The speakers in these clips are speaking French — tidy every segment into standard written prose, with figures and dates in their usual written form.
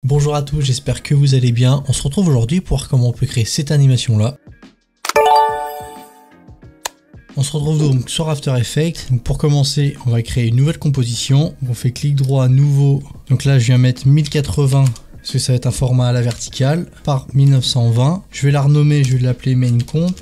Bonjour à tous, j'espère que vous allez bien. On se retrouve aujourd'hui pour voir comment on peut créer cette animation là. On se retrouve donc sur After Effects. Donc pour commencer, on va créer une nouvelle composition. On fait clic droit, nouveau. Donc là, je viens mettre 1080 parce que ça va être un format à la verticale par 1920. Je vais la renommer, je vais l'appeler main comp.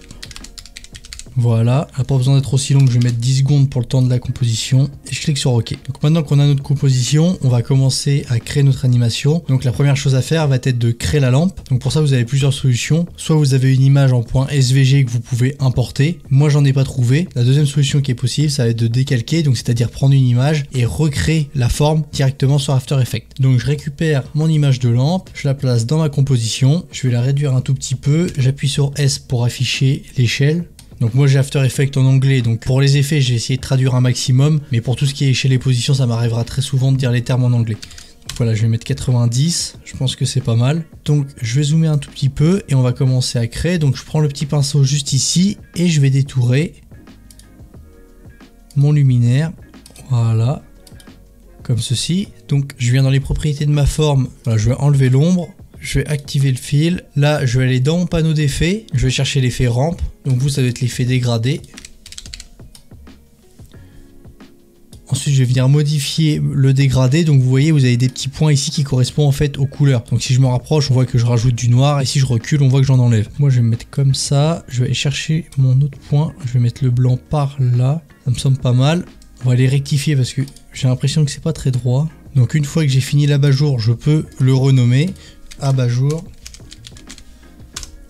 Voilà, elle n'a pas besoin d'être aussi longue, je vais mettre 10 secondes pour le temps de la composition et je clique sur OK. Donc maintenant qu'on a notre composition, on va commencer à créer notre animation. Donc la première chose à faire va être de créer la lampe. Donc pour ça, vous avez plusieurs solutions. Soit vous avez une image en point SVG que vous pouvez importer. Moi, j'en ai pas trouvé. La deuxième solution qui est possible, ça va être de décalquer, donc c'est-à-dire prendre une image et recréer la forme directement sur After Effects. Donc je récupère mon image de lampe, je la place dans ma composition, je vais la réduire un tout petit peu, j'appuie sur S pour afficher l'échelle. Donc moi j'ai After Effects en anglais, donc pour les effets j'ai essayé de traduire un maximum, mais pour tout ce qui est chez les positions ça m'arrivera très souvent de dire les termes en anglais. Donc voilà, je vais mettre 90, je pense que c'est pas mal. Donc je vais zoomer un tout petit peu et on va commencer à créer. Donc je prends le petit pinceau juste ici et je vais détourer mon luminaire, voilà, comme ceci. Donc je viens dans les propriétés de ma forme, voilà, je vais enlever l'ombre. Je vais activer le fil. Là, je vais aller dans mon panneau d'effets. Je vais chercher l'effet rampe. Donc vous, ça doit être l'effet dégradé. Ensuite, je vais venir modifier le dégradé. Donc vous voyez, vous avez des petits points ici qui correspondent en fait aux couleurs. Donc si je me rapproche, on voit que je rajoute du noir. Et si je recule, on voit que j'en enlève. Moi, je vais me mettre comme ça. Je vais aller chercher mon autre point. Je vais mettre le blanc par là. Ça me semble pas mal. On va aller rectifier parce que j'ai l'impression que c'est pas très droit. Donc une fois que j'ai fini l'abat-jour, je peux le renommer. Abat-jour,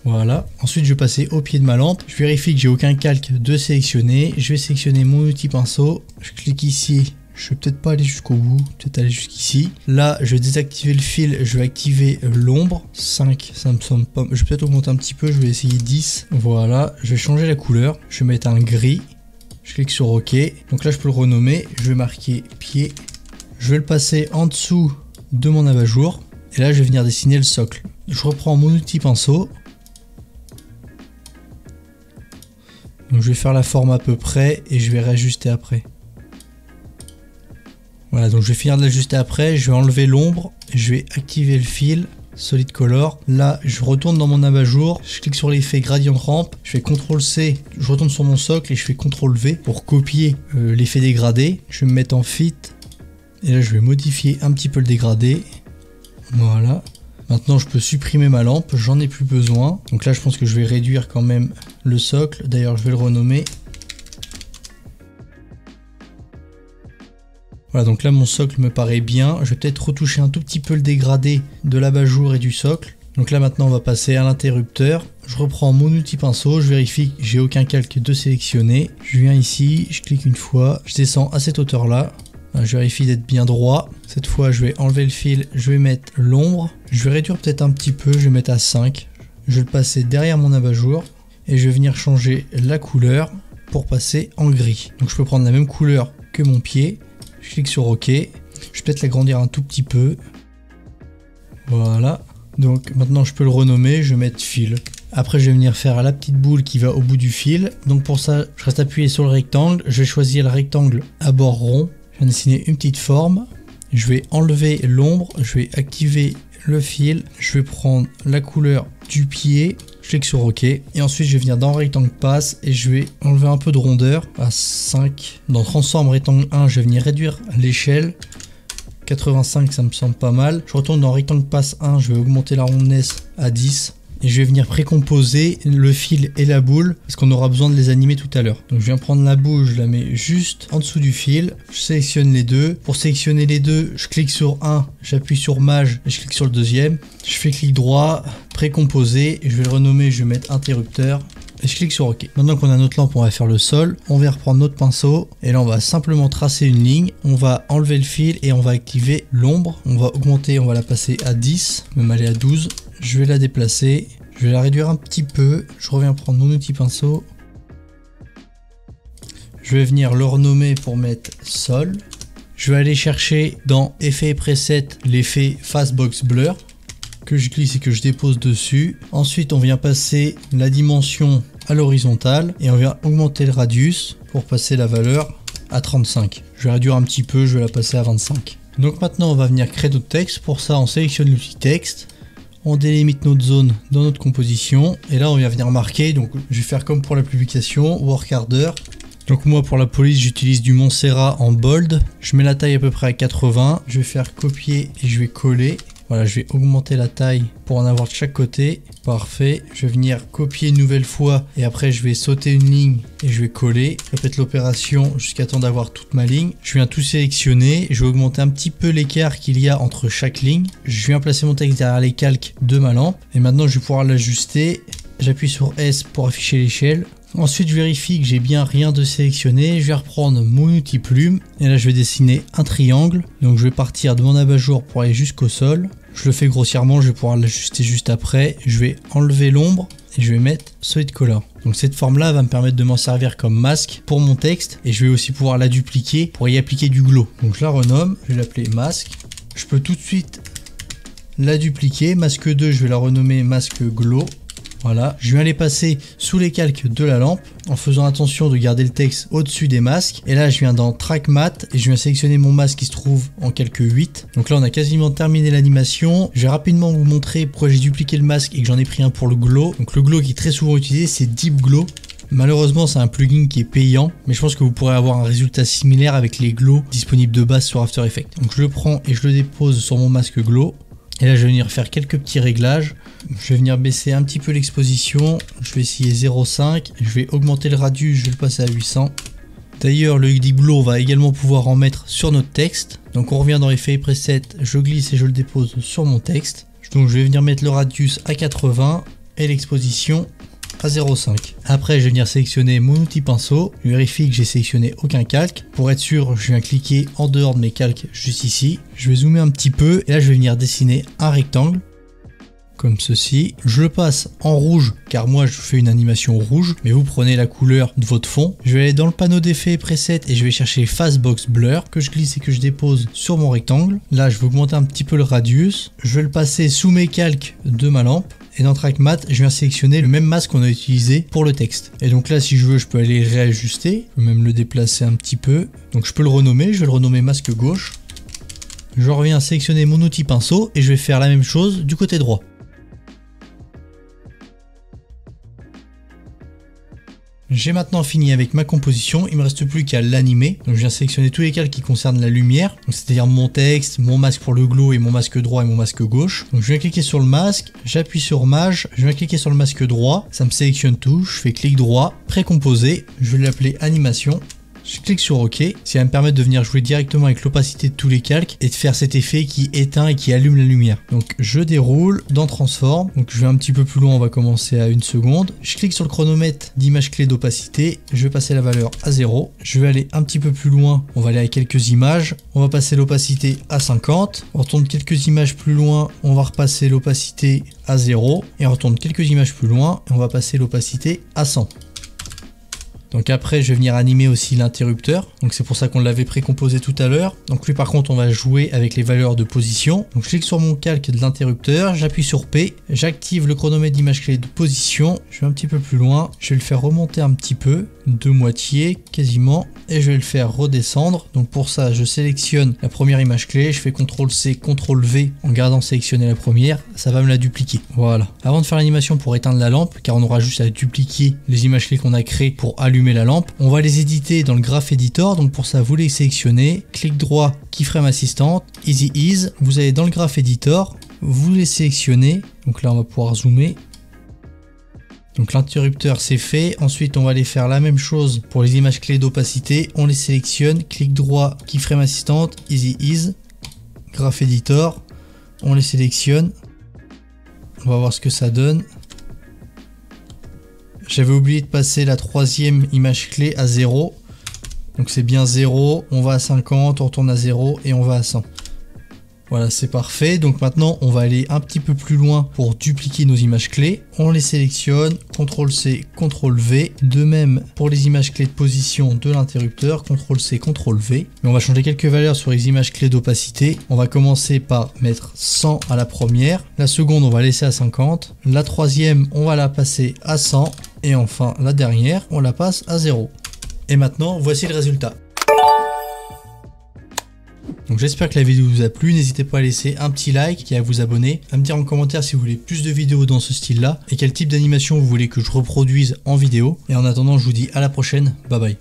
voilà. Ensuite je vais passer au pied de ma lampe, je vérifie que j'ai aucun calque de sélectionner, je vais sélectionner mon outil pinceau, je clique ici, je vais peut-être pas aller jusqu'au bout, peut-être aller jusqu'ici. Là je vais désactiver le fil, je vais activer l'ombre, 5 ça me semble pas, je vais peut-être augmenter un petit peu, je vais essayer 10, voilà. Je vais changer la couleur, je vais mettre un gris, je clique sur OK, donc là je peux le renommer, je vais marquer pied, je vais le passer en dessous de mon abat-jour. Et là, je vais venir dessiner le socle. Je reprends mon outil pinceau. Donc, je vais faire la forme à peu près et je vais réajuster après. Voilà, donc je vais finir de l'ajuster après. Je vais enlever l'ombre et je vais activer le fil Solid Color. Là, je retourne dans mon abat-jour. Je clique sur l'effet Gradient Ramp. Je fais CTRL C. Je retourne sur mon socle et je fais CTRL V pour copier l'effet dégradé. Je vais me mettre en Fit. Et là, je vais modifier un petit peu le dégradé. Voilà, maintenant je peux supprimer ma lampe, j'en ai plus besoin. Donc là je pense que je vais réduire quand même le socle, d'ailleurs je vais le renommer. Voilà, donc là mon socle me paraît bien. Je vais peut-être retoucher un tout petit peu le dégradé de l'abat-jour et du socle. Donc là maintenant on va passer à l'interrupteur. Je reprends mon outil pinceau, je vérifie que j'ai aucun calque de sélectionner. Je viens ici, je clique une fois, je descends à cette hauteur là. Je vérifie d'être bien droit. Cette fois, je vais enlever le fil, je vais mettre l'ombre. Je vais réduire peut-être un petit peu, je vais mettre à 5. Je vais le passer derrière mon abat-jour et je vais venir changer la couleur pour passer en gris. Donc je peux prendre la même couleur que mon pied. Je clique sur OK. Je vais peut-être l'agrandir un tout petit peu. Voilà. Donc maintenant, je peux le renommer, je vais mettre fil. Après, je vais venir faire la petite boule qui va au bout du fil. Donc pour ça, je reste appuyé sur le rectangle. Je vais choisir le rectangle à bord rond. Je vais dessiner une petite forme, je vais enlever l'ombre, je vais activer le fil, je vais prendre la couleur du pied, je clique sur OK et ensuite je vais venir dans rectangle passe et je vais enlever un peu de rondeur à 5. Dans transform rectangle 1, je vais venir réduire l'échelle, 85 ça me semble pas mal. Je retourne dans rectangle passe 1, je vais augmenter la rondesse à 10. Et je vais venir précomposer le fil et la boule parce qu'on aura besoin de les animer tout à l'heure. Donc je viens prendre la boule, je la mets juste en dessous du fil. Je sélectionne les deux. Pour sélectionner les deux, je clique sur un, j'appuie sur Maj et je clique sur le deuxième. Je fais clic droit, précomposer et je vais le renommer, je vais mettre interrupteur. Et je clique sur OK. Maintenant qu'on a notre lampe, on va faire le sol. On va reprendre notre pinceau. Et là, on va simplement tracer une ligne. On va enlever le fil et on va activer l'ombre. On va augmenter, on va la passer à 10, même aller à 12. Je vais la déplacer. Je vais la réduire un petit peu. Je reviens prendre mon outil pinceau. Je vais venir le renommer pour mettre sol. Je vais aller chercher dans Effet et Preset l'effet Fastbox Blur. Que je glisse et que je dépose dessus. Ensuite, on vient passer la dimension à l'horizontale et on vient augmenter le radius pour passer la valeur à 35. Je vais réduire un petit peu, je vais la passer à 25. Donc maintenant on va venir créer notre texte. Pour ça on sélectionne l'outil texte. On délimite notre zone dans notre composition. Et là on vient venir marquer. Donc je vais faire comme pour la publication. Work Harder. Donc moi pour la police j'utilise du Montserrat en bold. Je mets la taille à peu près à 80. Je vais faire copier et je vais coller. Voilà, je vais augmenter la taille pour en avoir de chaque côté. Parfait. Je vais venir copier une nouvelle fois et après je vais sauter une ligne et je vais coller. Je répète l'opération jusqu'à temps d'avoir toute ma ligne. Je viens tout sélectionner. Je vais augmenter un petit peu l'écart qu'il y a entre chaque ligne. Je viens placer mon texte derrière les calques de ma lampe. Et maintenant je vais pouvoir l'ajuster. J'appuie sur S pour afficher l'échelle. Ensuite je vérifie que j'ai bien rien de sélectionné, je vais reprendre mon outil plume et là je vais dessiner un triangle. Donc je vais partir de mon abat-jour pour aller jusqu'au sol. Je le fais grossièrement, je vais pouvoir l'ajuster juste après. Je vais enlever l'ombre et je vais mettre Solid Color. Donc cette forme là va me permettre de m'en servir comme masque pour mon texte et je vais aussi pouvoir la dupliquer pour y appliquer du glow. Donc je la renomme, je vais l'appeler masque. Je peux tout de suite la dupliquer, masque 2 je vais la renommer masque glow. Voilà, je viens les passer sous les calques de la lampe en faisant attention de garder le texte au-dessus des masques. Et là, je viens dans Track Matte et je viens sélectionner mon masque qui se trouve en calque 8. Donc là, on a quasiment terminé l'animation. Je vais rapidement vous montrer pourquoi j'ai dupliqué le masque et que j'en ai pris un pour le glow. Donc le glow qui est très souvent utilisé, c'est Deep Glow. Malheureusement, c'est un plugin qui est payant, mais je pense que vous pourrez avoir un résultat similaire avec les glows disponibles de base sur After Effects. Donc je le prends et je le dépose sur mon masque glow. Et là, je vais venir faire quelques petits réglages. Je vais venir baisser un petit peu l'exposition. Je vais essayer 0,5. Je vais augmenter le radius, je vais le passer à 800. D'ailleurs, le Deep Glow, on va également pouvoir en mettre sur notre texte. Donc on revient dans Effets et Presets, je glisse et je le dépose sur mon texte. Donc je vais venir mettre le radius à 80 et l'exposition à 0,5. Après, je vais venir sélectionner mon outil pinceau. Je vérifie que j'ai sélectionné aucun calque. Pour être sûr, je viens cliquer en dehors de mes calques juste ici. Je vais zoomer un petit peu et là, je vais venir dessiner un rectangle. Comme ceci. Je le passe en rouge car moi je fais une animation rouge, mais vous prenez la couleur de votre fond. Je vais aller dans le panneau d'effets et presets et je vais chercher Fastbox Blur que je glisse et que je dépose sur mon rectangle. Là je vais augmenter un petit peu le radius. Je vais le passer sous mes calques de ma lampe. Et dans Track Matte, je viens sélectionner le même masque qu'on a utilisé pour le texte. Et donc là, si je veux, je peux aller réajuster. Je peux même le déplacer un petit peu. Donc je peux le renommer. Je vais le renommer masque gauche. Je reviens sélectionner mon outil pinceau et je vais faire la même chose du côté droit. J'ai maintenant fini avec ma composition, il me reste plus qu'à l'animer. Donc je viens sélectionner tous les calques qui concernent la lumière, c'est-à-dire mon texte, mon masque pour le glow et mon masque droit et mon masque gauche. Donc je viens cliquer sur le masque, j'appuie sur Mage, je viens cliquer sur le masque droit, ça me sélectionne tout, je fais clic droit, précomposé, je vais l'appeler animation. Je clique sur OK, ça va me permettre de venir jouer directement avec l'opacité de tous les calques et de faire cet effet qui éteint et qui allume la lumière. Donc je déroule dans Transform, donc je vais un petit peu plus loin, on va commencer à 1 seconde. Je clique sur le chronomètre d'image clé d'opacité, je vais passer la valeur à 0. Je vais aller un petit peu plus loin, on va aller à quelques images, on va passer l'opacité à 50. On retourne quelques images plus loin, on va repasser l'opacité à 0. Et on retourne quelques images plus loin et on va passer l'opacité à 100. Donc après je vais venir animer aussi l'interrupteur, donc c'est pour ça qu'on l'avait précomposé tout à l'heure. Donc lui par contre on va jouer avec les valeurs de position. Donc je clique sur mon calque de l'interrupteur, j'appuie sur P, j'active le chronomètre d'image clé de position, je vais un petit peu plus loin, je vais le faire remonter un petit peu, de moitié quasiment, et je vais le faire redescendre. Donc pour ça je sélectionne la première image clé, je fais CTRL C, CTRL V en gardant sélectionné la première, ça va me la dupliquer. Voilà. Avant de faire l'animation pour éteindre la lampe, car on aura juste à dupliquer les images clés qu'on a créées pour allumer la lampe, on va les éditer dans le Graph Editor. Donc pour ça vous les sélectionnez, clic droit, Keyframe Assistant, Easy Ease, vous allez dans le Graph Editor, vous les sélectionnez, donc là on va pouvoir zoomer. Donc l'interrupteur c'est fait, ensuite on va aller faire la même chose pour les images clés d'opacité, on les sélectionne, clic droit, Keyframe Assistant, Easy Ease, Graph Editor, on les sélectionne, on va voir ce que ça donne. J'avais oublié de passer la troisième image clé à 0. Donc c'est bien 0, on va à 50, on retourne à 0 et on va à 100. Voilà, c'est parfait. Donc maintenant, on va aller un petit peu plus loin pour dupliquer nos images clés. On les sélectionne, CTRL C, CTRL V. De même pour les images clés de position de l'interrupteur, CTRL C, CTRL V. Mais on va changer quelques valeurs sur les images clés d'opacité. On va commencer par mettre 100 à la première. La seconde, on va laisser à 50. La troisième, on va la passer à 100. Et enfin, la dernière, on la passe à 0. Et maintenant, voici le résultat. Donc j'espère que la vidéo vous a plu, n'hésitez pas à laisser un petit like et à vous abonner, à me dire en commentaire si vous voulez plus de vidéos dans ce style là et quel type d'animation vous voulez que je reproduise en vidéo. Et en attendant je vous dis à la prochaine, bye bye.